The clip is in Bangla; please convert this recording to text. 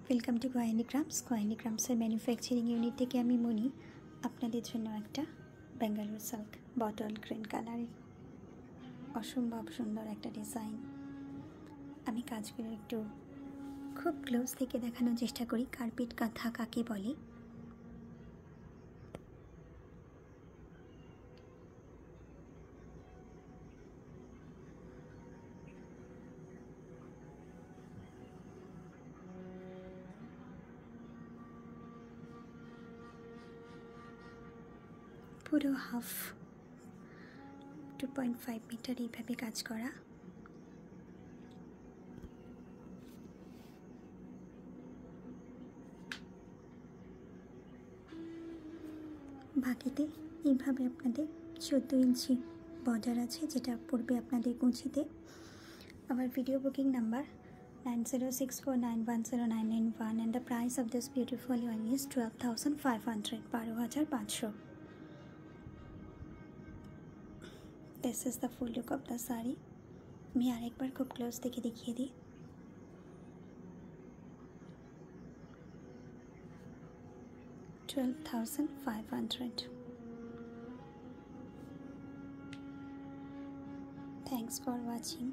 वेलकम टू कोयनिग्राम्स मैन्युफैक्चारिंग यूनिट থেকে আমি মনি আপনাদের জন্য একটা বেঙ্গালুরু সিল্ক বটল গ্রিন কালারে অসম্ভব সুন্দর একটা ডিজাইন। আমি কাজগুলো একটু খুব ক্লোজ থেকে দেখানোর চেষ্টা করি। কার্পেট কাঁথা কাকে বলে? পুরো হাফ 2.5 মিটার এইভাবে কাজ করা। বাকিতে এইভাবে আপনাদের 14 ইঞ্চি বর্ডার আছে, যেটা পড়বে আপনাদের কুঁচিতে। আমার video booking number 9064910991 and the price of this beautiful one is 12,500 12,500। This is the full look of the saree। मैं एक बार खूब क्लोज देखे दिखिए दी। $12,500। Thanks for watching।